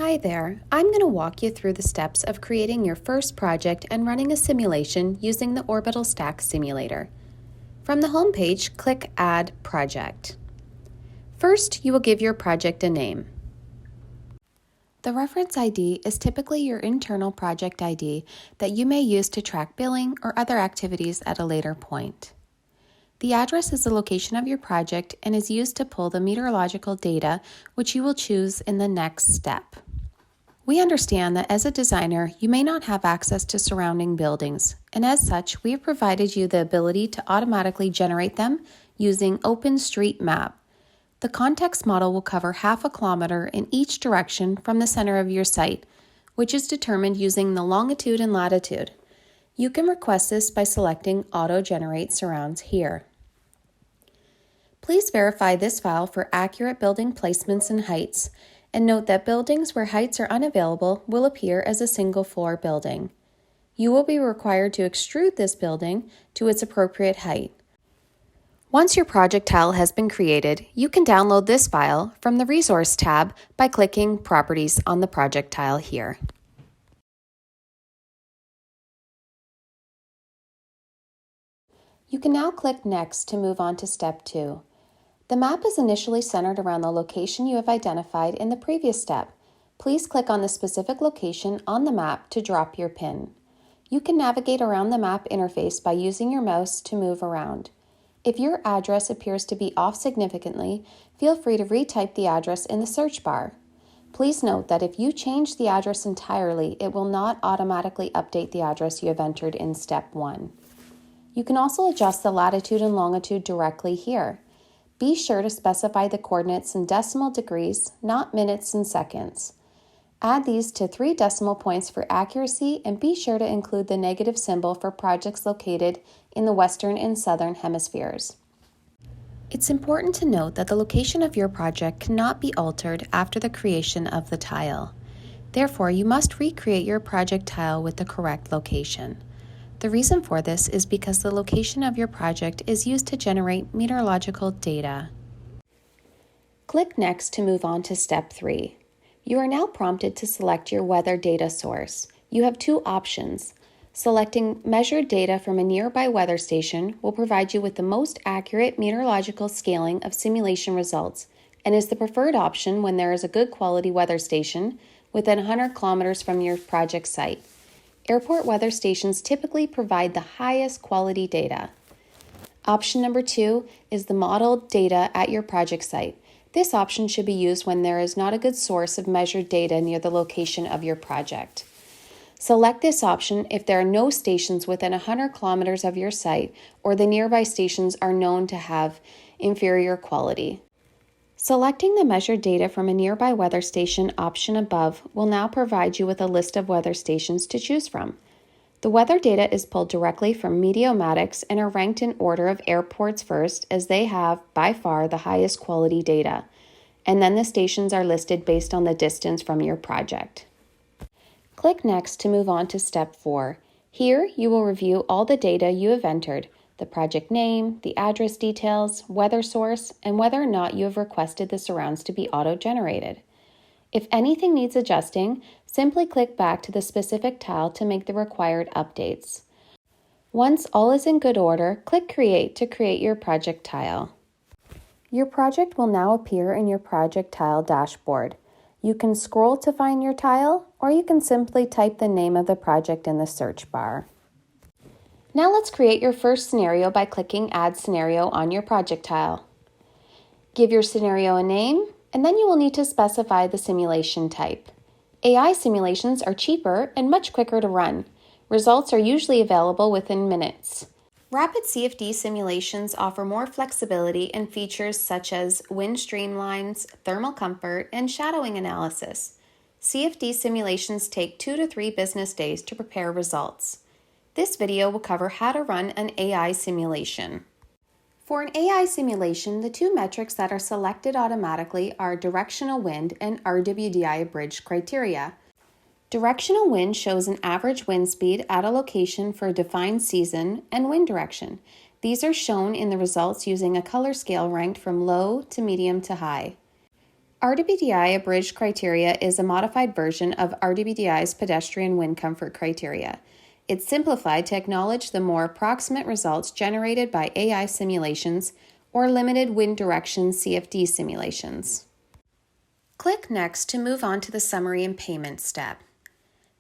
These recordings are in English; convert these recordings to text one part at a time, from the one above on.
Hi there, I'm going to walk you through the steps of creating your first project and running a simulation using the Orbital Stack Simulator. From the home page, click Add Project. First, you will give your project a name. The reference ID is typically your internal project ID that you may use to track billing or other activities at a later point. The address is the location of your project and is used to pull the meteorological data, which you will choose in the next step. We understand that as a designer, you may not have access to surrounding buildings, and as such, we have provided you the ability to automatically generate them using OpenStreetMap. The context model will cover half a kilometer in each direction from the center of your site, which is determined using the longitude and latitude. You can request this by selecting Auto Generate Surrounds here. Please verify this file for accurate building placements and heights, and note that buildings where heights are unavailable will appear as a single-floor building. You will be required to extrude this building to its appropriate height. Once your project tile has been created, you can download this file from the Resource tab by clicking Properties on the project tile here. You can now click Next to move on to Step 2. The map is initially centered around the location you have identified in the previous step. Please click on the specific location on the map to drop your pin. You can navigate around the map interface by using your mouse to move around. If your address appears to be off significantly, feel free to retype the address in the search bar. Please note that if you change the address entirely, it will not automatically update the address you have entered in Step 1. You can also adjust the latitude and longitude directly here. Be sure to specify the coordinates in decimal degrees, not minutes and seconds. Add these to 3 decimal points for accuracy, and be sure to include the negative symbol for projects located in the Western and Southern hemispheres. It's important to note that the location of your project cannot be altered after the creation of the tile. Therefore, you must recreate your project tile with the correct location. The reason for this is because the location of your project is used to generate meteorological data. Click Next to move on to Step 3. You are now prompted to select your weather data source. You have 2 options. Selecting measured data from a nearby weather station will provide you with the most accurate meteorological scaling of simulation results and is the preferred option when there is a good quality weather station within 100 kilometers from your project site. Airport weather stations typically provide the highest quality data. Option number 2 is the modeled data at your project site. This option should be used when there is not a good source of measured data near the location of your project. Select this option if there are no stations within 100 kilometers of your site or the nearby stations are known to have inferior quality. Selecting the measured data from a nearby weather station option above will now provide you with a list of weather stations to choose from. The weather data is pulled directly from Meteomatics and are ranked in order of airports first, as they have, by far, the highest quality data, and then the stations are listed based on the distance from your project. Click Next to move on to Step 4. Here, you will review all the data you have entered, the project name, the address details, weather source, and whether or not you have requested the surrounds to be auto-generated. If anything needs adjusting, simply click back to the specific tile to make the required updates. Once all is in good order, click Create to create your project tile. Your project will now appear in your project tile dashboard. You can scroll to find your tile, or you can simply type the name of the project in the search bar. Now let's create your first scenario by clicking Add Scenario on your project tile. Give your scenario a name, and then you will need to specify the simulation type. AI simulations are cheaper and much quicker to run. Results are usually available within minutes. Rapid CFD simulations offer more flexibility and features such as wind streamlines, thermal comfort, and shadowing analysis. CFD simulations take 2 to 3 business days to prepare results. This video will cover how to run an AI simulation. For an AI simulation, the 2 metrics that are selected automatically are directional wind and RWDI abridged criteria. Directional wind shows an average wind speed at a location for a defined season and wind direction. These are shown in the results using a color scale ranked from low to medium to high. RWDI abridged criteria is a modified version of RWDI's pedestrian wind comfort criteria. It's simplified to acknowledge the more approximate results generated by AI simulations or limited wind direction CFD simulations. Click Next to move on to the Summary and Payment step.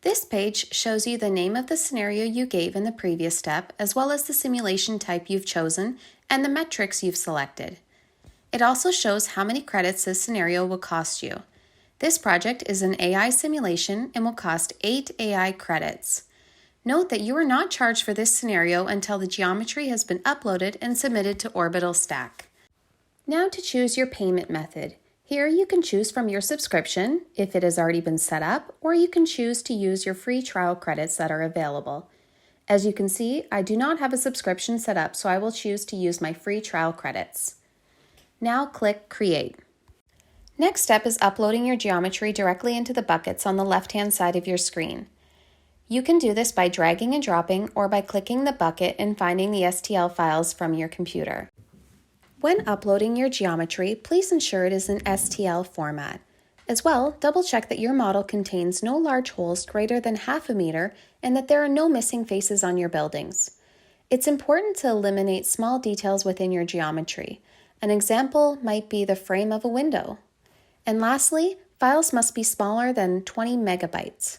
This page shows you the name of the scenario you gave in the previous step, as well as the simulation type you've chosen and the metrics you've selected. It also shows how many credits this scenario will cost you. This project is an AI simulation and will cost 8 AI credits. Note that you are not charged for this scenario until the geometry has been uploaded and submitted to Orbital Stack. Now to choose your payment method. Here you can choose from your subscription, if it has already been set up, or you can choose to use your free trial credits that are available. As you can see, I do not have a subscription set up, so I will choose to use my free trial credits. Now click Create. Next step is uploading your geometry directly into the buckets on the left-hand side of your screen. You can do this by dragging and dropping or by clicking the bucket and finding the STL files from your computer. When uploading your geometry, please ensure it is in STL format. As well, double-check that your model contains no large holes greater than 0.5 meter and that there are no missing faces on your buildings. It's important to eliminate small details within your geometry. An example might be the frame of a window. And lastly, files must be smaller than 20 megabytes.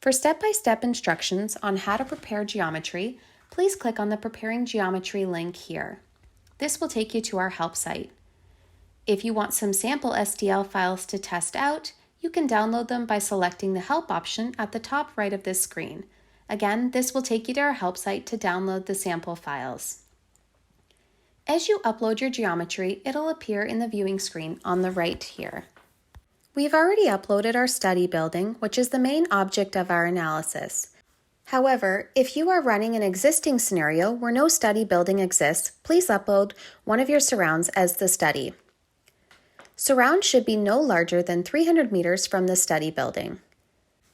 For step-by-step instructions on how to prepare geometry, please click on the Preparing Geometry link here. This will take you to our help site. If you want some sample STL files to test out, you can download them by selecting the Help option at the top right of this screen. Again, this will take you to our help site to download the sample files. As you upload your geometry, it'll appear in the viewing screen on the right here. We've already uploaded our study building, which is the main object of our analysis. However, if you are running an existing scenario where no study building exists, please upload one of your surrounds as the study. Surround should be no larger than 300 meters from the study building.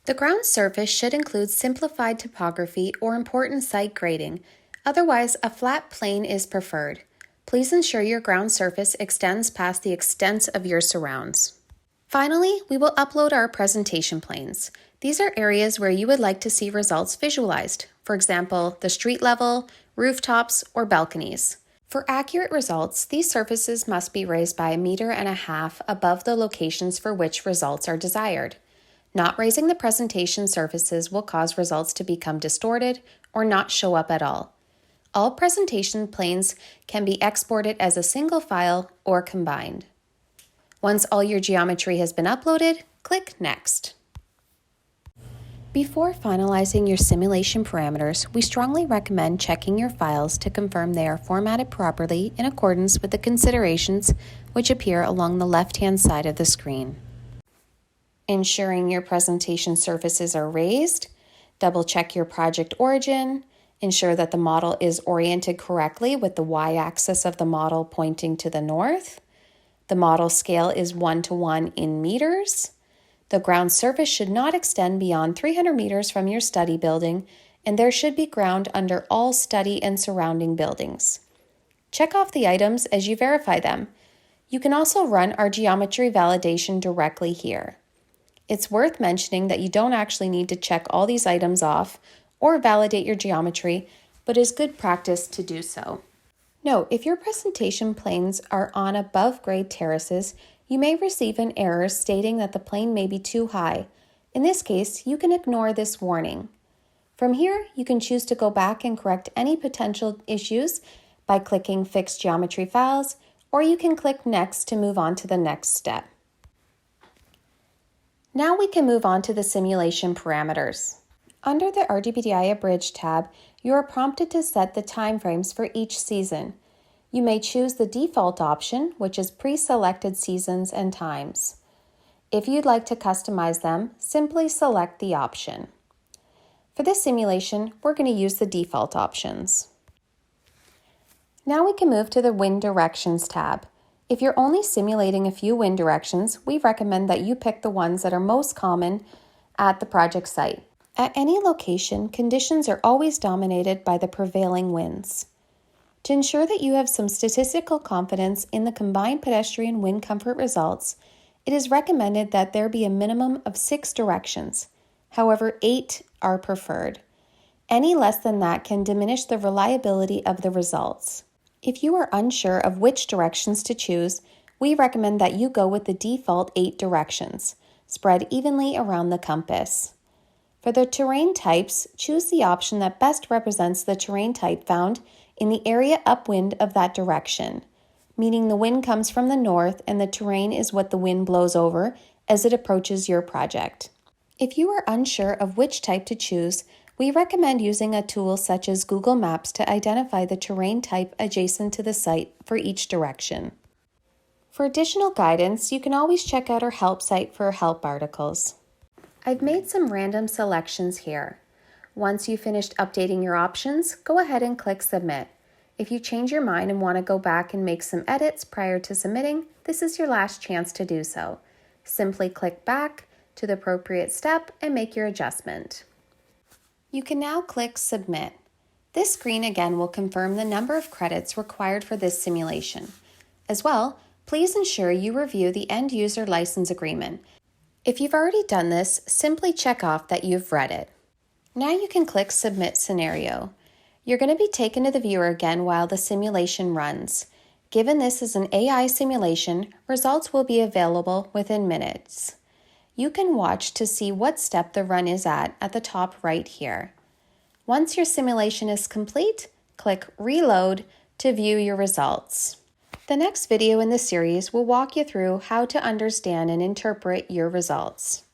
The ground surface should include simplified topography or important site grading. Otherwise, a flat plane is preferred. Please ensure your ground surface extends past the extent of your surrounds. Finally, we will upload our presentation planes. These are areas where you would like to see results visualized, for example, the street level, rooftops, or balconies. For accurate results, these surfaces must be raised by 1.5 meters above the locations for which results are desired. Not raising the presentation surfaces will cause results to become distorted or not show up at all. All presentation planes can be exported as a single file or combined. Once all your geometry has been uploaded, click Next. Before finalizing your simulation parameters, we strongly recommend checking your files to confirm they are formatted properly in accordance with the considerations which appear along the left-hand side of the screen. Ensuring your presentation surfaces are raised, double-check your project origin, ensure that the model is oriented correctly with the y-axis of the model pointing to the north. The model scale is 1:1 in meters. The ground surface should not extend beyond 300 meters from your study building, and there should be ground under all study and surrounding buildings. Check off the items as you verify them. You can also run our geometry validation directly here. It's worth mentioning that you don't actually need to check all these items off or validate your geometry, but it's good practice to do so. Note, if your presentation planes are on above-grade terraces, you may receive an error stating that the plane may be too high. In this case, you can ignore this warning. From here, you can choose to go back and correct any potential issues by clicking Fix Geometry Files, or you can click Next to move on to the next step. Now we can move on to the simulation parameters. Under the RWDI Abridged tab, you are prompted to set the timeframes for each season. You may choose the default option, which is pre-selected seasons and times. If you'd like to customize them, simply select the option. For this simulation, we're going to use the default options. Now we can move to the Wind Directions tab. If you're only simulating a few wind directions, we recommend that you pick the ones that are most common at the project site. At any location, conditions are always dominated by the prevailing winds. To ensure that you have some statistical confidence in the combined pedestrian wind comfort results, It is recommended that there be a minimum of 6 directions. However, 8 are preferred. Any less than that can diminish the reliability of the results. If you are unsure of which directions to choose, we recommend that you go with the default 8 directions, spread evenly around the compass. For the terrain types, choose the option that best represents the terrain type found in the area upwind of that direction, meaning the wind comes from the north and the terrain is what the wind blows over as it approaches your project. If you are unsure of which type to choose, we recommend using a tool such as Google Maps to identify the terrain type adjacent to the site for each direction. For additional guidance, you can always check out our help site for help articles. I've made some random selections here. Once you've finished updating your options, go ahead and click Submit. If you change your mind and want to go back and make some edits prior to submitting, this is your last chance to do so. Simply click back to the appropriate step and make your adjustment. You can now click Submit. This screen again will confirm the number of credits required for this simulation. As well, please ensure you review the End User License Agreement. If you've already done this, simply check off that you've read it. Now you can click Submit Scenario. You're going to be taken to the viewer again while the simulation runs. Given this is an AI simulation, results will be available within minutes. You can watch to see what step the run is at the top right here. Once your simulation is complete, click Reload to view your results. The next video in the series will walk you through how to understand and interpret your results.